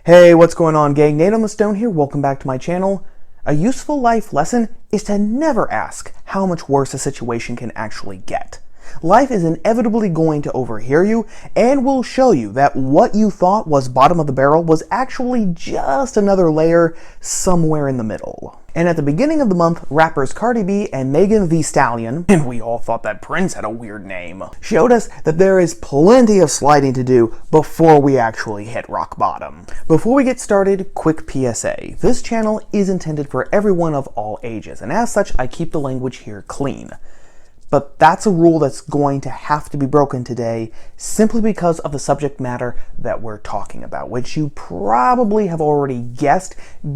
Hey, what's going on, gang? Nate on the Stone here. Welcome back to my channel. A useful life lesson is to never ask how much worse a situation can actually get. Life is inevitably going to overhear you and will show you that what you thought was bottom of the barrel was actually just another layer somewhere in the middle. And at the beginning of the month, rappers Cardi B and Megan Thee Stallion, and we all thought that Prince had a weird name, showed us that there is plenty of sliding to do before we actually hit rock bottom. Before we get started, quick PSA. This channel is intended for everyone of all ages, and as such, I keep the language here clean. But that's a rule that's going to have to be broken today simply because of the subject matter that we're talking about, which you probably have already guessed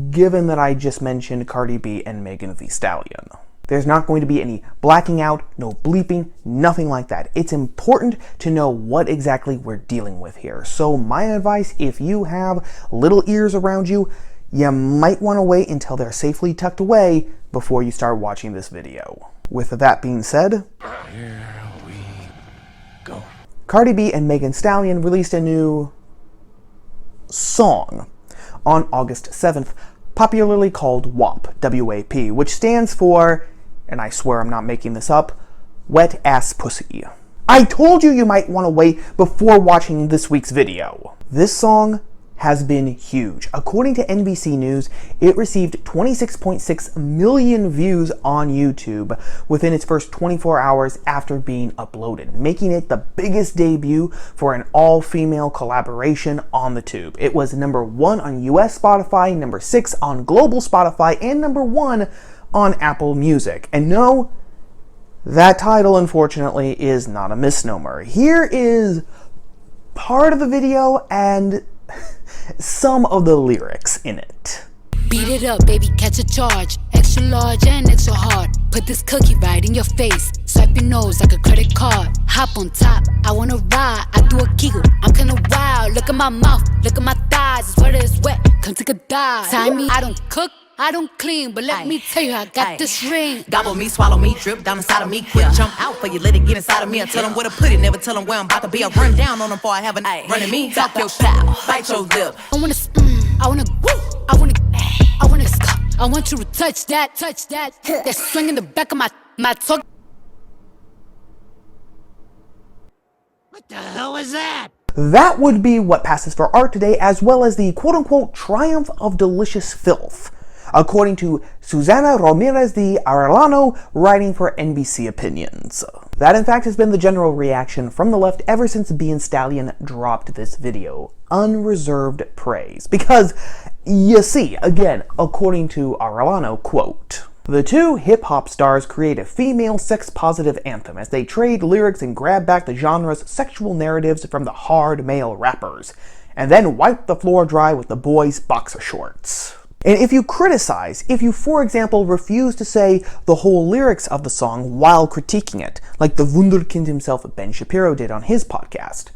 given that I just mentioned Cardi B and Megan Thee Stallion. There's not going to be any blacking out, no bleeping, nothing like that. It's important to know what exactly we're dealing with here. So my advice, if you have little ears around you, you might want to wait until they're safely tucked away before you start watching this video. With that being said, here we go. Cardi B and Megan Stallion released a new song on August 7th, popularly called WAP, W-A-P, which stands for, and I swear I'm not making this up, wet ass pussy. I told you you might want to wait before watching this week's video. This song has been huge. According to NBC News, it received 26.6 million views on YouTube within its first 24 hours after being uploaded, making it the biggest debut for an all-female collaboration on the tube. It was number 1 on US Spotify, number 6 on global Spotify, and number 1 on Apple Music. And no, that title, unfortunately, is not a misnomer. Here is part of the video and some of the lyrics in it. Beat it up, baby, catch a charge. Extra large and extra hard. Put this cookie right in your face. Swipe your nose like a credit card. Hop on top, I wanna ride. I do a giggle, I'm kinda wild. Look at my mouth, look at my thighs. It's wet, it's wet, come take a dive. Time me, I don't cook, I don't clean, but let me tell you, I got this ring. Gobble me, swallow me, drip down inside of me. Quick jump out for you, let it get inside of me. I tell them where to put it, never tell them where I'm about to be. I run down on them before I have a running me. Talk your style, bite your lip. I wanna, I wanna, I wanna, I wanna, I want you to touch that, that swing in the back of my talk. What the hell is that? That would be what passes for art today, as well as the quote-unquote triumph of delicious filth, according to Susana Ramirez de Arellano, writing for NBC Opinions. That, in fact, has been the general reaction from the left ever since B and Stallion dropped this video. Unreserved praise. Because, you see, again, according to Arellano, quote, the two hip-hop stars create a female sex-positive anthem as they trade lyrics and grab back the genre's sexual narratives from the hard male rappers, and then wipe the floor dry with the boys' boxer shorts. And if you criticize, if you, for example, refuse to say the whole lyrics of the song while critiquing it, like the wunderkind himself Ben Shapiro did on his podcast,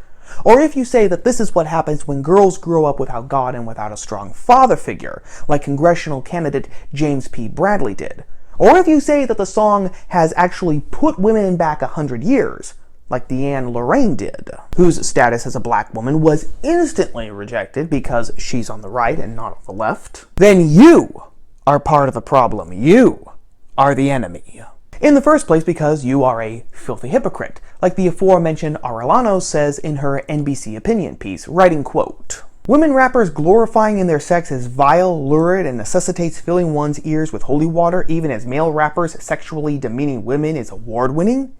or if you say that this is what happens when girls grow up without God and without a strong father figure, like congressional candidate James P. Bradley did, or if you say that the song has actually put women back 100 years, like Deanne Lorraine did, whose status as a black woman was instantly rejected because she's on the right and not on the left, then you are part of the problem. You are the enemy. In the first place, because you are a filthy hypocrite, like the aforementioned Arellano says in her NBC Opinion piece, writing, quote, women rappers glorifying in their sex is vile, lurid, and necessitates filling one's ears with holy water, even as male rappers sexually demeaning women is award-winning?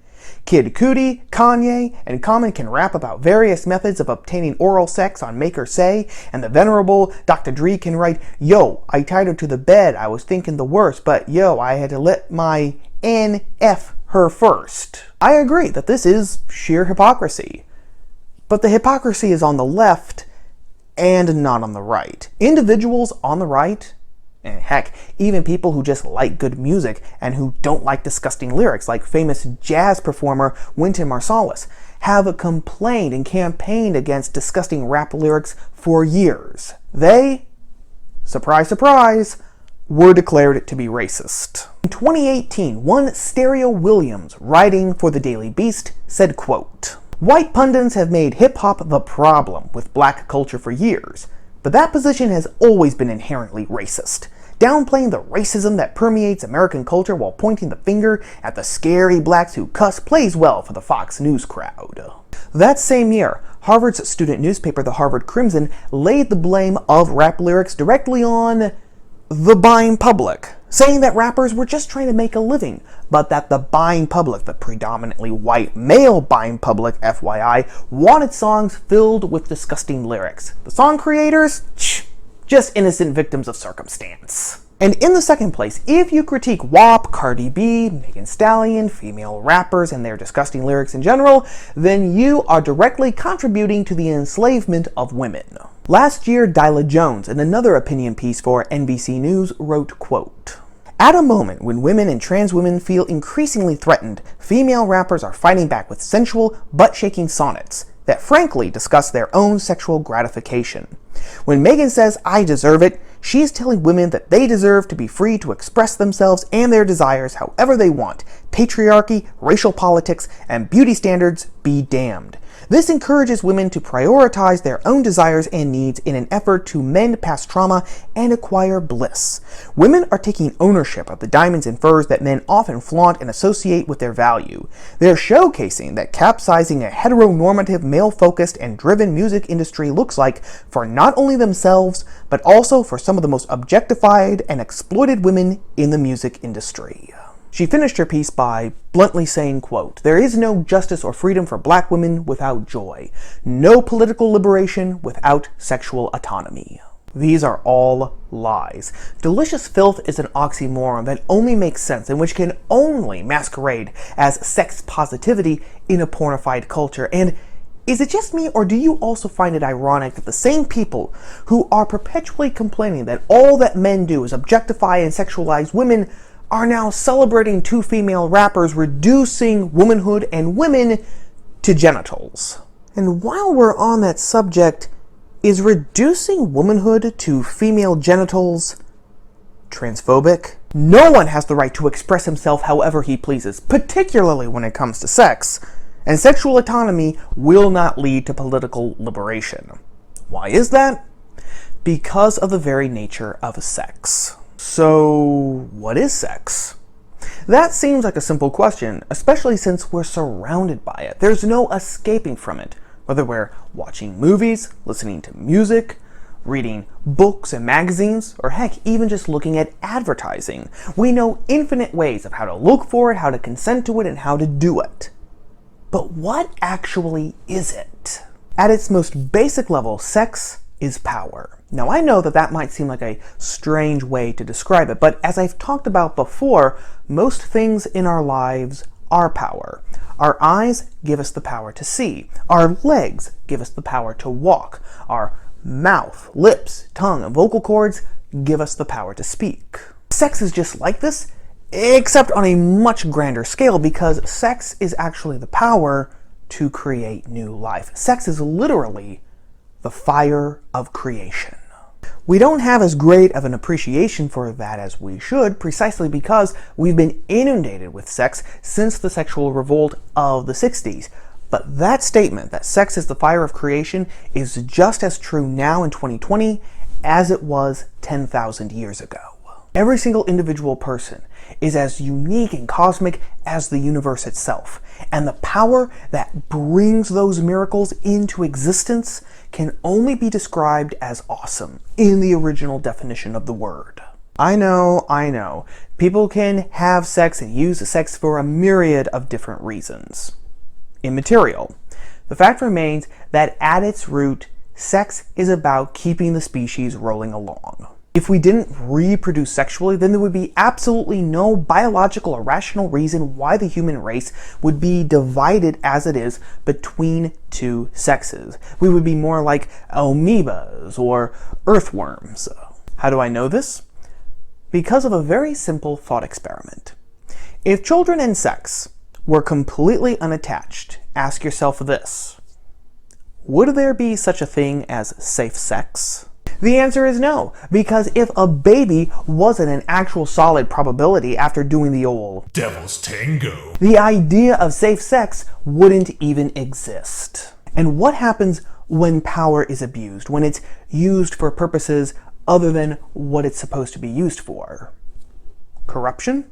Kid Cudi, Kanye, and Common can rap about various methods of obtaining oral sex on Make Her Say, and the venerable Dr. Dre can write, yo, I tied her to the bed, I was thinking the worst, but yo, I had to let my NF her first. I agree that this is sheer hypocrisy. But the hypocrisy is on the left and not on the right. Individuals on the right, and heck, even people who just like good music and who don't like disgusting lyrics, like famous jazz performer Wynton Marsalis, have complained and campaigned against disgusting rap lyrics for years. They, surprise, surprise, were declared to be racist. In 2018, one Stereo Williams, writing for the Daily Beast, said, quote, white pundits have made hip-hop the problem with black culture for years, but that position has always been inherently racist. Downplaying the racism that permeates American culture while pointing the finger at the scary blacks who cuss plays well for the Fox News crowd. That same year, Harvard's student newspaper, the Harvard Crimson, laid the blame of rap lyrics directly on the buying public, saying that rappers were just trying to make a living, but that the buying public, the predominantly white male buying public, FYI, wanted songs filled with disgusting lyrics. The song creators? Just innocent victims of circumstance. And in the second place, if you critique WAP, Cardi B, Stallion, female rappers, and their disgusting lyrics in general, then you are directly contributing to the enslavement of women. Last year, Dyla Jones, in another opinion piece for NBC News, wrote, quote, "At a moment when women and trans women feel increasingly threatened, female rappers are fighting back with sensual, butt-shaking sonnets that frankly discuss their own sexual gratification. When Megan says, 'I deserve it,' she's telling women that they deserve to be free to express themselves and their desires however they want. Patriarchy, racial politics, and beauty standards be damned. This encourages women to prioritize their own desires and needs in an effort to mend past trauma and acquire bliss. Women are taking ownership of the diamonds and furs that men often flaunt and associate with their value. They're showcasing that capsizing a heteronormative, male-focused, and driven music industry looks like for not only themselves, but also for some of the most objectified and exploited women in the music industry." She finished her piece by bluntly saying, quote, "There is no justice or freedom for black women without joy. No political liberation without sexual autonomy." These are all lies. Delicious filth is an oxymoron that only makes sense and which can only masquerade as sex positivity in a pornified culture. And is it just me, or do you also find it ironic that the same people who are perpetually complaining that all that men do is objectify and sexualize women are now celebrating two female rappers reducing womanhood and women to genitals? And while we're on that subject, is reducing womanhood to female genitals transphobic? No one has the right to express himself however he pleases, particularly when it comes to sex, and sexual autonomy will not lead to political liberation. Why is that? Because of the very nature of sex. So, what is sex? That seems like a simple question, especially since we're surrounded by it. There's no escaping from it. Whether we're watching movies, listening to music, reading books and magazines, or heck, even just looking at advertising. We know infinite ways of how to look for it, how to consent to it, and how to do it. But what actually is it? At its most basic level, sex is power. Now, I know that that might seem like a strange way to describe it, but as I've talked about before, most things in our lives are power. Our eyes give us the power to see. Our legs give us the power to walk. Our mouth, lips, tongue, and vocal cords give us the power to speak. Sex is just like this, except on a much grander scale, because sex is actually the power to create new life. Sex is literally the fire of creation. We don't have as great of an appreciation for that as we should, precisely because we've been inundated with sex since the sexual revolt of the 60s. But that statement, that sex is the fire of creation, is just as true now in 2020 as it was 10,000 years ago. Every single individual person is as unique and cosmic as the universe itself, and the power that brings those miracles into existence can only be described as awesome in the original definition of the word. I know, people can have sex and use sex for a myriad of different reasons. Immaterial. The fact remains that at its root, sex is about keeping the species rolling along. If we didn't reproduce sexually, then there would be absolutely no biological or rational reason why the human race would be divided as it is between two sexes. We would be more like amoebas or earthworms. How do I know this? Because of a very simple thought experiment. If children and sex were completely unattached, ask yourself this: would there be such a thing as safe sex? The answer is no, because if a baby wasn't an actual solid probability after doing the old Devil's Tango, the idea of safe sex wouldn't even exist. And what happens when power is abused, when it's used for purposes other than what it's supposed to be used for. Corruption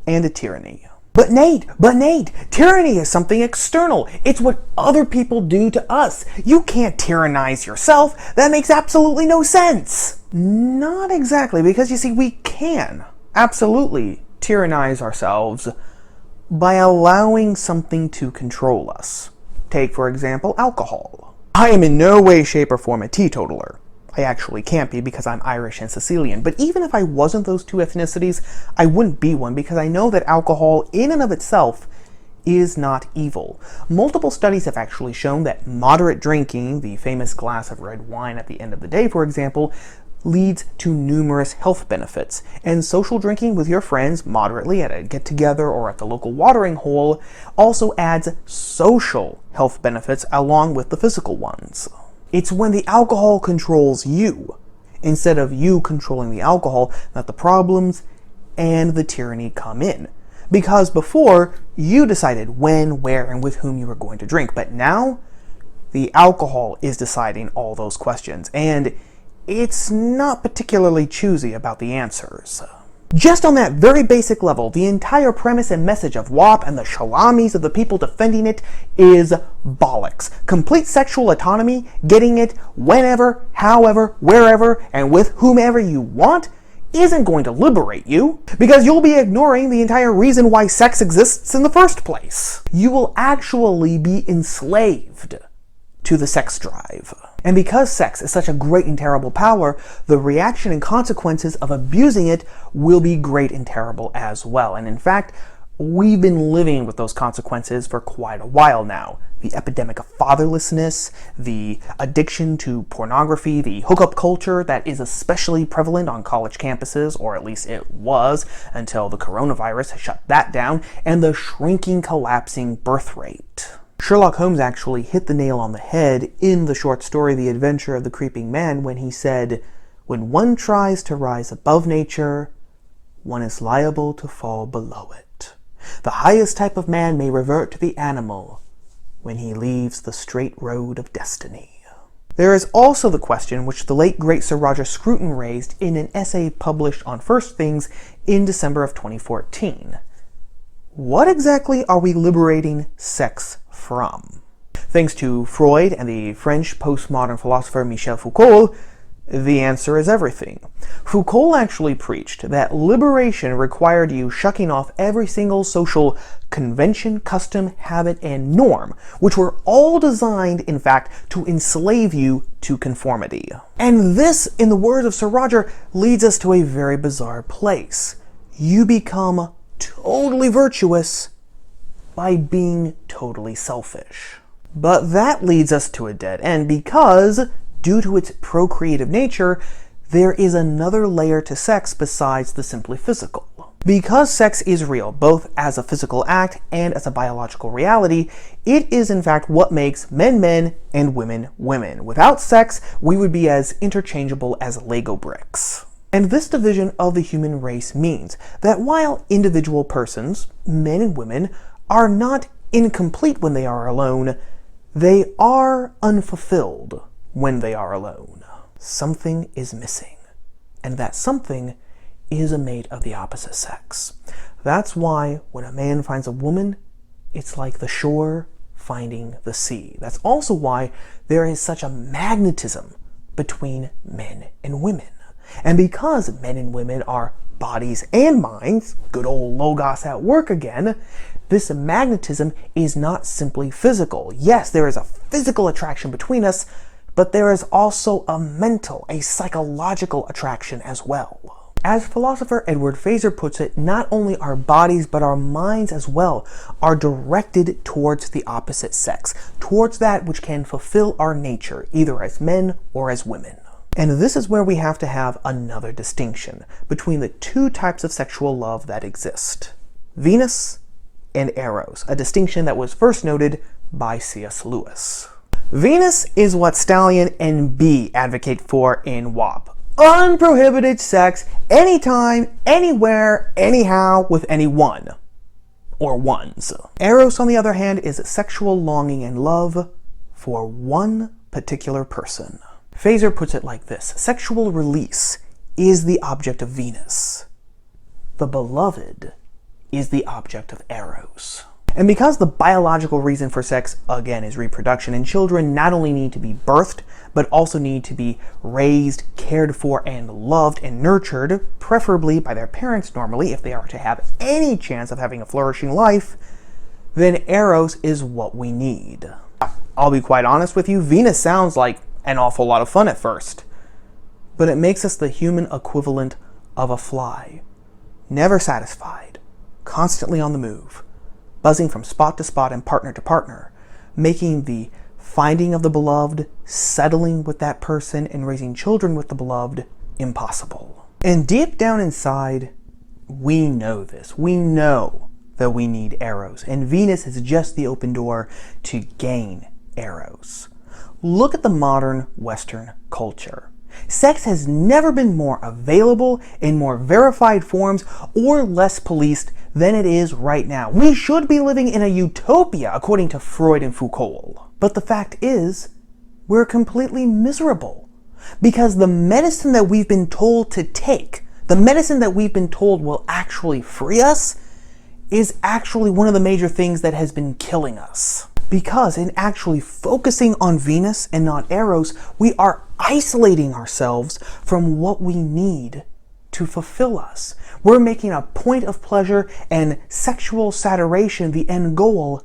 and a tyranny. But Nate, tyranny is something external. It's what other people do to us. You can't tyrannize yourself. That makes absolutely no sense. Not exactly, because you see, we can absolutely tyrannize ourselves by allowing something to control us. Take, for example, alcohol. I am in no way, shape, or form a teetotaler. I actually can't be because I'm Irish and Sicilian, but even if I wasn't those two ethnicities, I wouldn't be one because I know that alcohol in and of itself is not evil. Multiple studies have actually shown that moderate drinking, the famous glass of red wine at the end of the day, for example, leads to numerous health benefits. And social drinking with your friends moderately at a get-together or at the local watering hole also adds social health benefits along with the physical ones. It's when the alcohol controls you, instead of you controlling the alcohol, that the problems and the tyranny come in. Because before, you decided when, where, and with whom you were going to drink. But now, the alcohol is deciding all those questions. And it's not particularly choosy about the answers. Just on that very basic level, the entire premise and message of WAP and the shalamis of the people defending it is bollocks. Complete sexual autonomy, getting it whenever, however, wherever, and with whomever you want, isn't going to liberate you, because you'll be ignoring the entire reason why sex exists in the first place. You will actually be enslaved to the sex drive. And because sex is such a great and terrible power, the reaction and consequences of abusing it will be great and terrible as well. And in fact, we've been living with those consequences for quite a while now. The epidemic of fatherlessness, the addiction to pornography, the hookup culture that is especially prevalent on college campuses, or at least it was until the coronavirus shut that down, and the shrinking, collapsing birth rate. Sherlock Holmes actually hit the nail on the head in the short story The Adventure of the Creeping Man when he said, "When one tries to rise above nature, one is liable to fall below it. The highest type of man may revert to the animal when he leaves the straight road of destiny." There is also the question which the late great Sir Roger Scruton raised in an essay published on First Things in December of 2014. What exactly are we liberating sex from? Thanks to Freud and the French postmodern philosopher Michel Foucault, the answer is everything. Foucault actually preached that liberation required you shucking off every single social convention, custom, habit, and norm, which were all designed, in fact, to enslave you to conformity. And this, in the words of Sir Roger, leads us to a very bizarre place. You become totally virtuous by being totally selfish. But that leads us to a dead end because, due to its procreative nature, there is another layer to sex besides the simply physical. Because sex is real, both as a physical act and as a biological reality, it is in fact what makes men men and women women. Without sex, we would be as interchangeable as Lego bricks. And this division of the human race means that while individual persons, men and women, are not incomplete when they are alone, they are unfulfilled when they are alone. Something is missing, and that something is a mate of the opposite sex. That's why when a man finds a woman, it's like the shore finding the sea. That's also why there is such a magnetism between men and women. And because men and women are bodies and minds, good old Logos at work again, this magnetism is not simply physical. Yes, there is a physical attraction between us, but there is also a mental, a psychological attraction as well. As philosopher Edward Feser puts it, not only our bodies but our minds as well are directed towards the opposite sex, towards that which can fulfill our nature, either as men or as women. And this is where we have to have another distinction between the two types of sexual love that exist: Venus and Eros, a distinction that was first noted by C.S. Lewis. Venus is what Stallion and B advocate for in WAP. Unprohibited sex, anytime, anywhere, anyhow, with anyone. Or ones. Eros, on the other hand, is sexual longing and love for one particular person. Phaser puts it like this: sexual release is the object of Venus. The beloved is the object of Eros. And because the biological reason for sex, again, is reproduction, and children not only need to be birthed, but also need to be raised, cared for, and loved and nurtured, preferably by their parents normally, if they are to have any chance of having a flourishing life, then Eros is what we need. I'll be quite honest with you, Venus sounds like an awful lot of fun at first, but it makes us the human equivalent of a fly, never satisfied, constantly on the move, buzzing from spot to spot and partner to partner, making the finding of the beloved, settling with that person, and raising children with the beloved impossible. And deep down inside, we know this. We know that we need Eros, and Venus is just the open door to gain Eros. Look at the modern Western culture. Sex has never been more available in more verified forms or less policed than it is right now. We should be living in a utopia, according to Freud and Foucault. But the fact is, we're completely miserable. Because the medicine that we've been told to take, the medicine that we've been told will actually free us, is actually one of the major things that has been killing us. Because in actually focusing on Venus and not Eros, we are isolating ourselves from what we need to fulfill us. We're making a point of pleasure and sexual saturation the end goal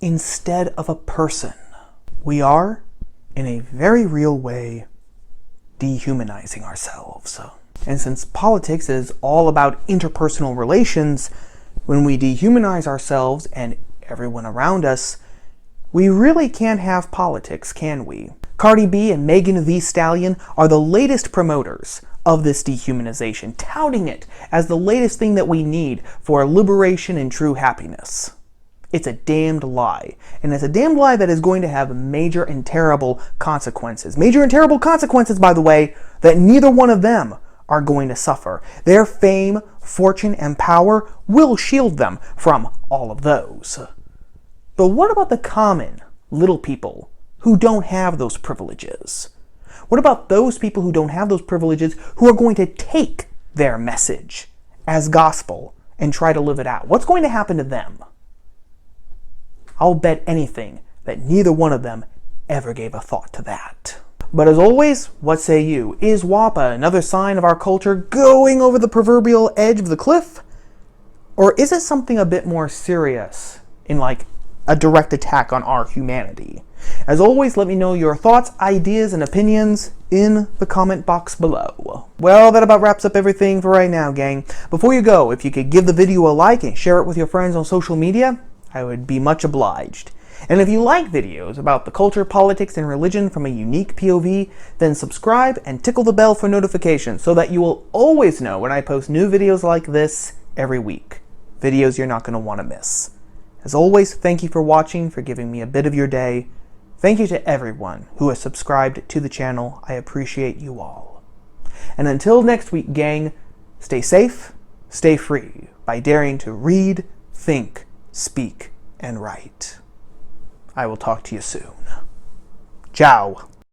instead of a person. We are, in a very real way, dehumanizing ourselves. And since politics is all about interpersonal relations, when we dehumanize ourselves and everyone around us, we really can't have politics, can we? Cardi B and Megan Thee Stallion are the latest promoters of this dehumanization, touting it as the latest thing that we need for liberation and true happiness. It's a damned lie. And it's a damned lie that is going to have major and terrible consequences. Major and terrible consequences, by the way, that neither one of them are going to suffer. Their fame, fortune, and power will shield them from all of those. But what about the common little people who don't have those privileges? What about those people who don't have those privileges who are going to take their message as gospel and try to live it out? What's going to happen to them? I'll bet anything that neither one of them ever gave a thought to that. But as always, what say you? Is WAPA another sign of our culture going over the proverbial edge of the cliff? Or is it something a bit more serious in like a direct attack on our humanity? As always, let me know your thoughts, ideas, and opinions in the comment box below. Well, that about wraps up everything for right now, gang. Before you go, if you could give the video a like and share it with your friends on social media, I would be much obliged. And if you like videos about the culture, politics, and religion from a unique POV, then subscribe and tickle the bell for notifications so that you will always know when I post new videos like this every week. Videos you're not going to want to miss. As always, thank you for watching, for giving me a bit of your day. Thank you to everyone who has subscribed to the channel. I appreciate you all. And until next week, gang, stay safe, stay free by daring to read, think, speak, and write. I will talk to you soon. Ciao.